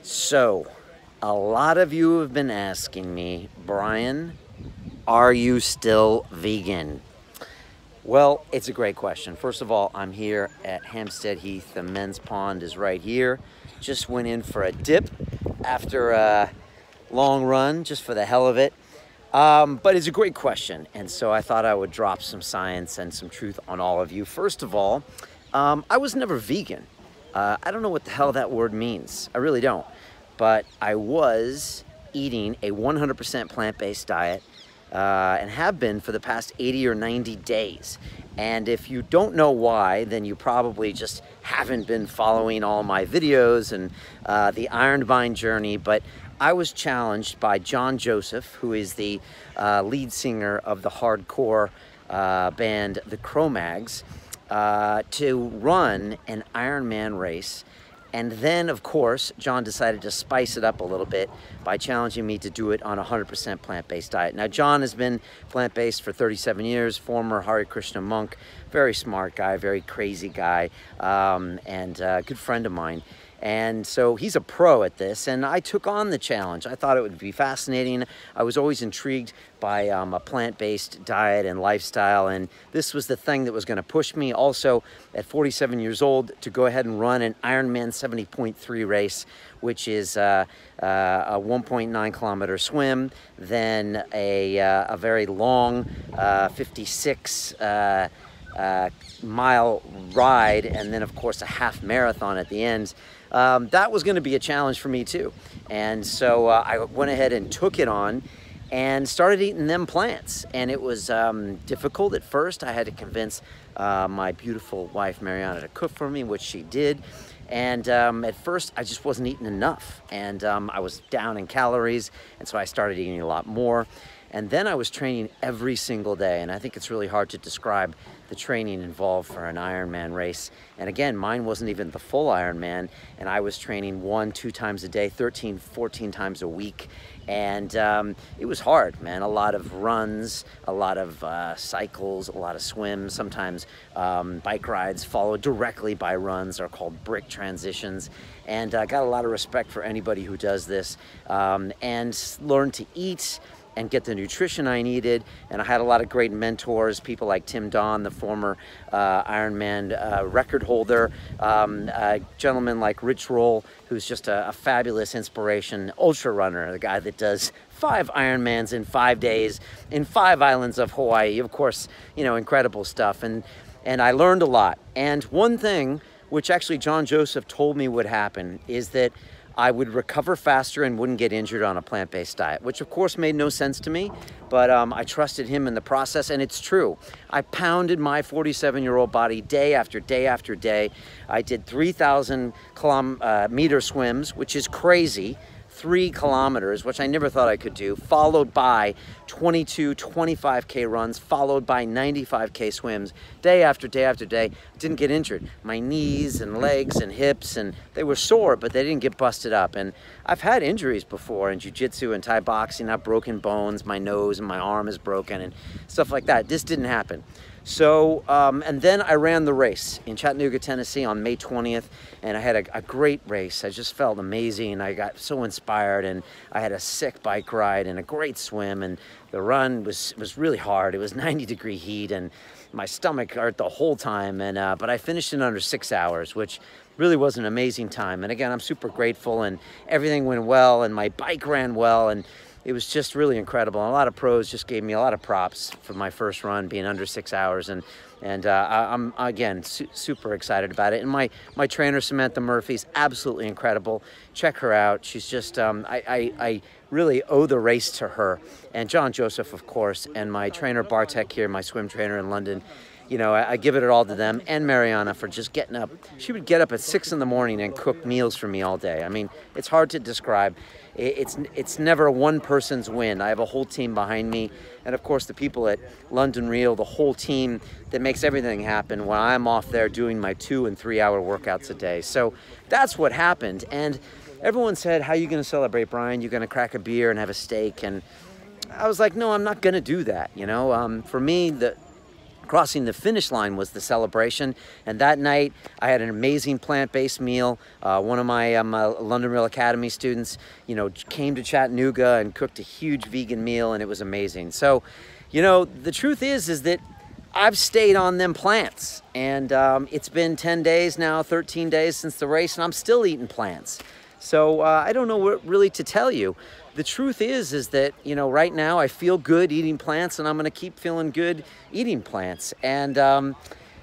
So, a lot of you have been asking me, Brian, are you still vegan? Well, it's a great question. First of all, I'm here at Hampstead Heath. The men's pond is right here. Just went in for a dip after a long run, just for the hell of it. But it's a great question, and so I thought I would drop some science and some truth on all of you. First of all, I was never vegan. I don't know what the hell that word means. I really don't. But I was eating a 100% plant-based diet and have been for the past 80 or 90 days. And if you don't know why, then you probably just haven't been following all my videos and the Iron Mind journey. But I was challenged by John Joseph, who is the lead singer of the hardcore band The Cro-Mags, to run an Ironman race. And then, of course, John decided to spice it up a little bit by challenging me to do it on a 100% plant-based diet. Now, John has been plant-based for 37 years, former Hare Krishna monk, very smart guy, very crazy guy, and a good friend of mine. And so he's a pro at this, and I took on the challenge. I thought it would be fascinating. I was always intrigued by a plant-based diet and lifestyle, and this was the thing that was going to push me also at 47 years old to go ahead and run an Ironman 70.3 race, which is a 1.9 kilometer swim, then a very long 56 mile ride, and then of course a half marathon at the end. That was going to be a challenge for me too. And so I went ahead and took it on and started eating them plants. And it was difficult at first. I had to convince my beautiful wife, Mariana, to cook for me, which she did. And at first, I just wasn't eating enough. And I was down in calories, and so I started eating a lot more. And then I was training every single day, and I think it's really hard to describe the training involved for an Ironman race. And again, mine wasn't even the full Ironman, and I was training 1-2 times a day, 13, 14 times a week. And it was hard, man. A lot of runs, a lot of cycles, a lot of swims, sometimes bike rides followed directly by runs are called brick transitions. And I got a lot of respect for anybody who does this and learned to eat and get the nutrition I needed. And I had a lot of great mentors, people like Tim Don, the former Ironman record holder, a gentleman like Rich Roll, who's just a fabulous inspiration, ultra runner, the guy that does 5 Ironmans in 5 days in 5 islands of Hawaii. Of course, you know, incredible stuff. And I learned a lot. And one thing which actually John Joseph told me would happen is that I would recover faster and wouldn't get injured on a plant-based diet, which of course made no sense to me, but I trusted him in the process, and it's true. I pounded my 47-year-old body day after day after day. I did 3,000 meter swims, which is crazy. 3 kilometers, which I never thought I could do, followed by 22, 25K runs, followed by 95K swims, day after day after day. Didn't get injured. My knees and legs and hips, and they were sore, but they didn't get busted up. And I've had injuries before in jiu-jitsu and Thai boxing. I've broken bones, my nose and my arm is broken and stuff like that. This didn't happen. So, and then I ran the race in Chattanooga, Tennessee on May 20th, and I had a great race. I just felt amazing. I got so inspired, and I had a sick bike ride and a great swim, and the run was really hard. It was 90-degree heat, and my stomach hurt the whole time, and but I finished in under 6 hours, which really was an amazing time. And again, I'm super grateful, and everything went well, and my bike ran well, and it was just really incredible. And a lot of pros just gave me a lot of props for my first run being under 6 hours. And I'm, again, super excited about it. And my trainer, Samantha Murphy, is absolutely incredible. Check her out. She's just, I really owe the race to her. And John Joseph, of course, and my trainer, Bartek here, my swim trainer in London. You know, I give it all to them, and Mariana for just getting up. She would get up at 6 in the morning and cook meals for me all day. I mean, it's hard to describe. It's never one person's win. I have a whole team behind me, and of course the people at London Real, the whole team that makes everything happen when I'm off there doing my 2- and 3-hour workouts a day. So that's what happened. And everyone said, how are you going to celebrate, Brian? You're going to crack a beer and have a steak? And I was like, no, I'm not going to do that. You know, for me, the Crossing the finish line was the celebration, and that night I had an amazing plant-based meal. One of my London Real Academy students, you know, came to Chattanooga and cooked a huge vegan meal, and it was amazing. So, you know, the truth is that I've stayed on them plants, and it's been 10 days now, 13 days since the race, and I'm still eating plants. So I don't know what really to tell you. The truth is that, you know, right now I feel good eating plants, and I'm going to keep feeling good eating plants. And,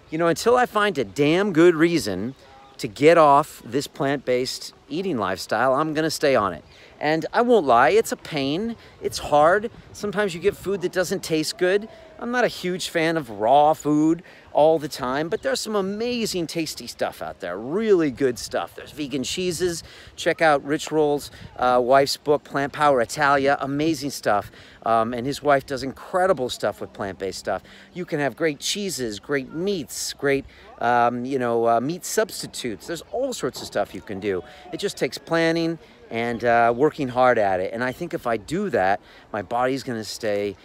you know, until I find a damn good reason to get off this plant-based eating lifestyle, I'm going to stay on it. And I won't lie, it's a pain. It's hard. Sometimes you get food that doesn't taste good. I'm not a huge fan of raw food all the time, but there's some amazing tasty stuff out there, really good stuff. There's vegan cheeses. Check out Rich Roll's wife's book, Plant Power Italia, amazing stuff. And his wife does incredible stuff with plant-based stuff. You can have great cheeses, great meats, great meat substitutes. There's all sorts of stuff you can do. It just takes planning and working hard at it. And I think if I do that, my body's gonna stay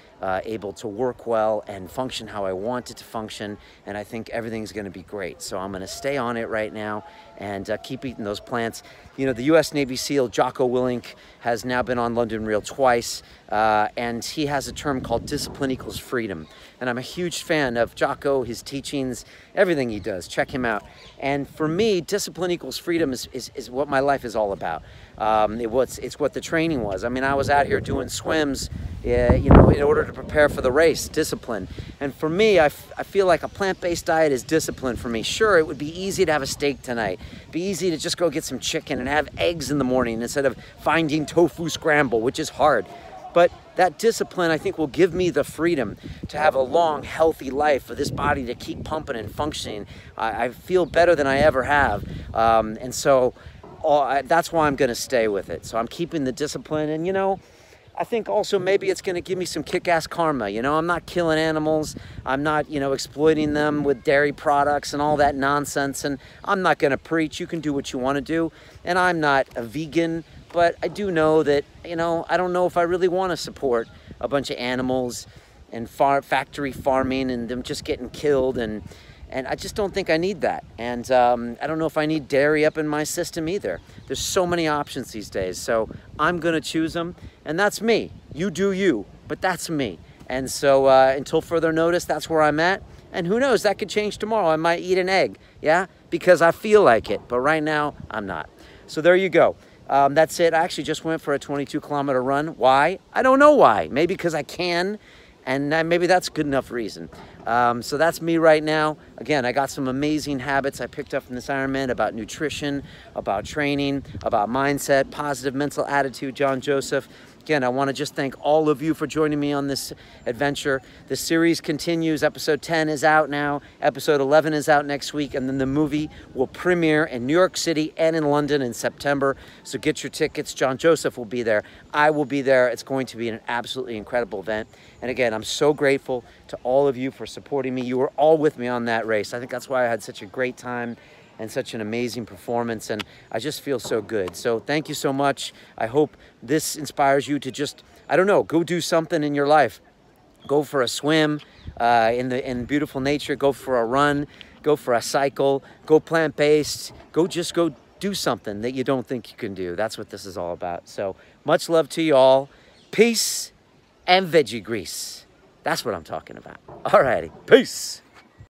able to work well and function how I want it to function, and I think everything's gonna be great. So I'm gonna stay on it right now and keep eating those plants. You know, the US Navy SEAL Jocko Willink has now been on London Real twice, and he has a term called discipline equals freedom. And I'm a huge fan of Jocko, his teachings, everything he does. Check him out. And for me, discipline equals freedom is what my life is all about. It's what the training was. I mean, I was out here doing swims, you know, in order to prepare for the race, discipline. And for me, I feel like a plant-based diet is discipline for me. Sure, it would be easy to have a steak tonight. It'd be easy to just go get some chicken and have eggs in the morning instead of finding tofu scramble, which is hard. But that discipline, I think, will give me the freedom to have a long, healthy life, for this body to keep pumping and functioning. I feel better than I ever have. And so that's why I'm going to stay with it. So I'm keeping the discipline. And, you know, I think also maybe it's going to give me some kick-ass karma. You know, I'm not killing animals. I'm not, you know, exploiting them with dairy products and all that nonsense. And I'm not going to preach. You can do what you want to do. And I'm not a vegan. But I do know that, you know, I don't know if I really want to support a bunch of animals and factory farming and them just getting killed. And I just don't think I need that. And I don't know if I need dairy up in my system either. There's so many options these days. So I'm going to choose them. And that's me. You do you. But that's me. And so until further notice, that's where I'm at. And who knows, that could change tomorrow. I might eat an egg, yeah? Because I feel like it. But right now, I'm not. So there you go. That's it. I actually just went for a 22-kilometer run. Why? I don't know why. Maybe because I can, and maybe that's a good enough reason. So that's me right now. Again, I got some amazing habits I picked up from this Ironman about nutrition, about training, about mindset, positive mental attitude, John Joseph. Again, I want to just thank all of you for joining me on this adventure. The series continues. Episode 10 is out now. Episode 11 is out next week. And then the movie will premiere in New York City and in London in September. So get your tickets. John Joseph will be there. I will be there. It's going to be an absolutely incredible event. And again, I'm so grateful to all of you for supporting me. You were all with me on that race. I think that's why I had such a great time and such an amazing performance, and I just feel so good. So thank you so much. I hope this inspires you to just, I don't know, go do something in your life. Go for a swim in beautiful nature, go for a run, go for a cycle, go plant-based, go do something that you don't think you can do. That's what this is all about. So much love to you all. Peace and veggie grease. That's what I'm talking about. All righty, peace.